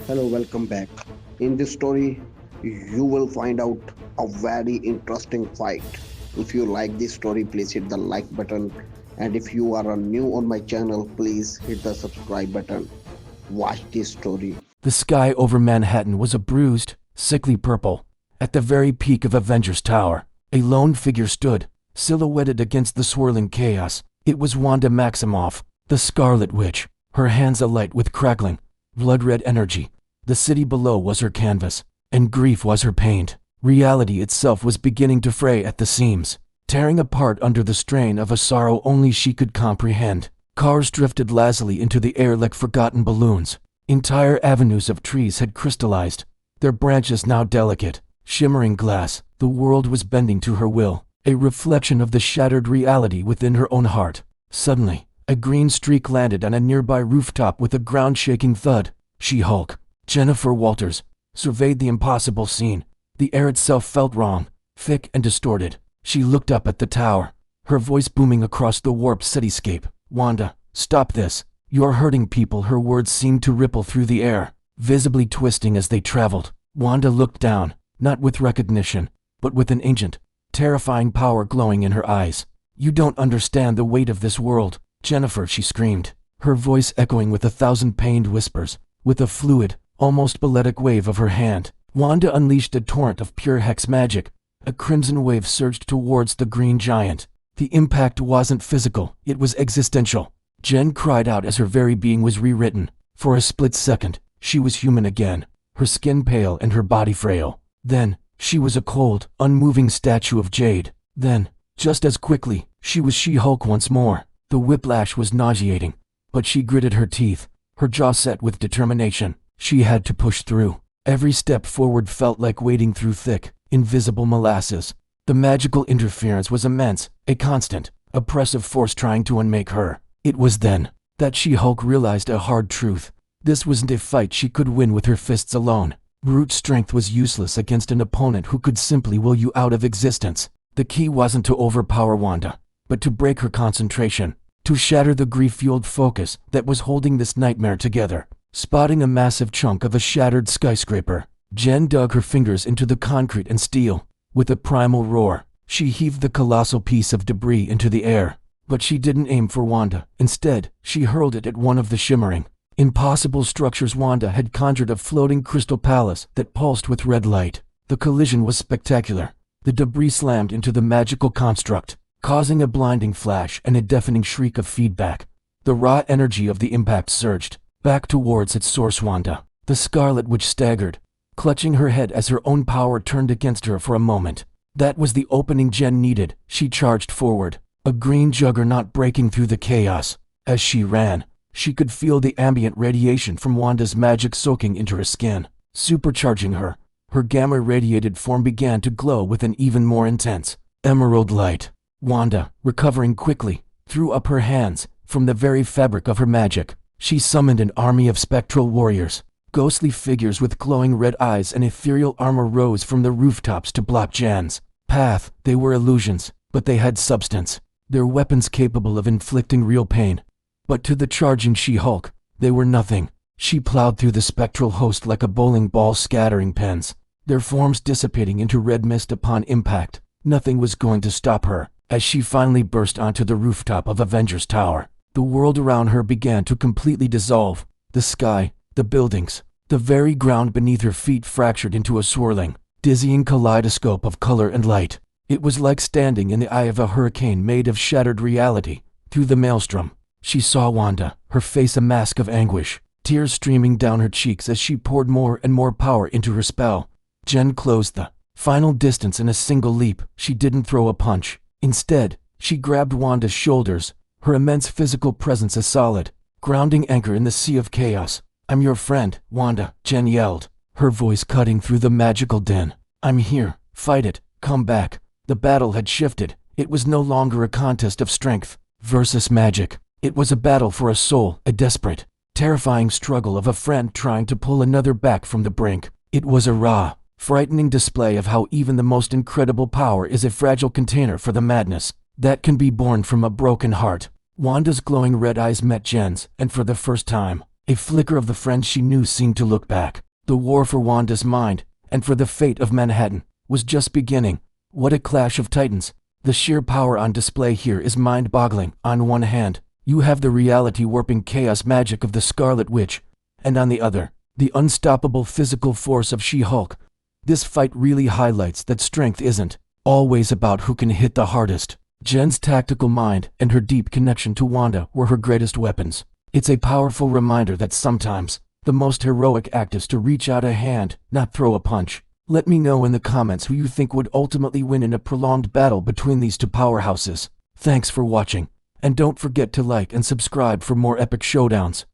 Hello, welcome back. In this story, you will find out a very interesting fight. If you like this story, please hit the like button. And if you are new on my channel, please hit the subscribe button. Watch this story. The sky over Manhattan was a bruised, sickly purple. At the very peak of Avengers Tower, a lone figure stood, silhouetted against the swirling chaos. It was Wanda Maximoff, the Scarlet Witch, her hands alight with crackling, blood-red energy. The city below was her canvas, and grief was her paint. Reality itself was beginning to fray at the seams, tearing apart under the strain of a sorrow only she could comprehend. Cars drifted lazily into the air like forgotten balloons. Entire avenues of trees had crystallized, their branches now delicate, shimmering glass. The world was bending to her will, a reflection of the shattered reality within her own heart. Suddenly, a green streak landed on a nearby rooftop with a ground-shaking thud. She-Hulk, Jennifer Walters, surveyed the impossible scene. The air itself felt wrong, thick and distorted. She looked up at the tower, her voice booming across the warped cityscape. "Wanda, stop this. You're hurting people." Her words seemed to ripple through the air, visibly twisting as they traveled. Wanda looked down, not with recognition, but with an ancient, terrifying power glowing in her eyes. "You don't understand the weight of this world, Jennifer," she screamed, her voice echoing with 1,000 pained whispers. With a fluid, almost balletic wave of her hand, Wanda unleashed a torrent of pure hex magic. A crimson wave surged towards the green giant. The impact wasn't physical, it was existential. Jen cried out as her very being was rewritten. For a split second, she was human again, her skin pale and her body frail. Then, she was a cold, unmoving statue of jade. Then, just as quickly, she was She-Hulk once more. The whiplash was nauseating, but she gritted her teeth, her jaw set with determination. She had to push through. Every step forward felt like wading through thick, invisible molasses. The magical interference was immense, a constant, oppressive force trying to unmake her. It was then that She-Hulk realized a hard truth. This wasn't a fight she could win with her fists alone. Brute strength was useless against an opponent who could simply will you out of existence. The key wasn't to overpower Wanda, but to break her concentration, to shatter the grief-fueled focus that was holding this nightmare together. Spotting a massive chunk of a shattered skyscraper, Jen dug her fingers into the concrete and steel. With a primal roar, she heaved the colossal piece of debris into the air. But she didn't aim for Wanda. Instead, she hurled it at one of the shimmering, impossible structures Wanda had conjured, a floating crystal palace that pulsed with red light. The collision was spectacular. The debris slammed into the magical construct, causing a blinding flash and a deafening shriek of feedback. The raw energy of the impact surged back towards its source. Wanda, the Scarlet Witch, staggered, clutching her head as her own power turned against her for a moment. That was the opening Jen needed. She charged forward, a green juggernaut breaking through the chaos. As she ran, she could feel the ambient radiation from Wanda's magic soaking into her skin, supercharging her. Her gamma-radiated form began to glow with an even more intense, emerald light. Wanda, recovering quickly, threw up her hands. From the very fabric of her magic, she summoned an army of spectral warriors. Ghostly figures with glowing red eyes and ethereal armor rose from the rooftops to block Jen's path. They were illusions, but they had substance. Their weapons capable of inflicting real pain. But to the charging She-Hulk, they were nothing. She plowed through the spectral host like a bowling ball scattering pins, their forms dissipating into red mist upon impact. Nothing was going to stop her. As she finally burst onto the rooftop of Avengers Tower, the world around her began to completely dissolve. The sky, the buildings, the very ground beneath her feet fractured into a swirling, dizzying kaleidoscope of color and light. It was like standing in the eye of a hurricane made of shattered reality. Through the maelstrom, she saw Wanda, her face a mask of anguish, tears streaming down her cheeks as she poured more and more power into her spell. Jen closed the final distance in a single leap. She didn't throw a punch. Instead, she grabbed Wanda's shoulders, her immense physical presence a solid, grounding anchor in the sea of chaos. "I'm your friend, Wanda," Jen yelled, her voice cutting through the magical din. "I'm here. Fight it. Come back." The battle had shifted. It was no longer a contest of strength versus magic. It was a battle for a soul, a desperate, terrifying struggle of a friend trying to pull another back from the brink. It was a raw, frightening display of how even the most incredible power is a fragile container for the madness that can be born from a broken heart. Wanda's glowing red eyes met Jen's, and for the first time, A flicker of the friends she knew seemed to look back. The war for Wanda's mind, and for the fate of Manhattan, was just beginning. What a clash of titans. The sheer power on display here is mind-boggling. On one hand, you have the reality-warping chaos magic of the Scarlet Witch, and on the other, the unstoppable physical force of She-Hulk. This fight really highlights that strength isn't always about who can hit the hardest. Jen's tactical mind and her deep connection to Wanda were her greatest weapons. It's a powerful reminder that sometimes, the most heroic act is to reach out a hand, not throw a punch. Let me know in the comments who you think would ultimately win in a prolonged battle between these two powerhouses. Thanks for watching, and don't forget to like and subscribe for more epic showdowns.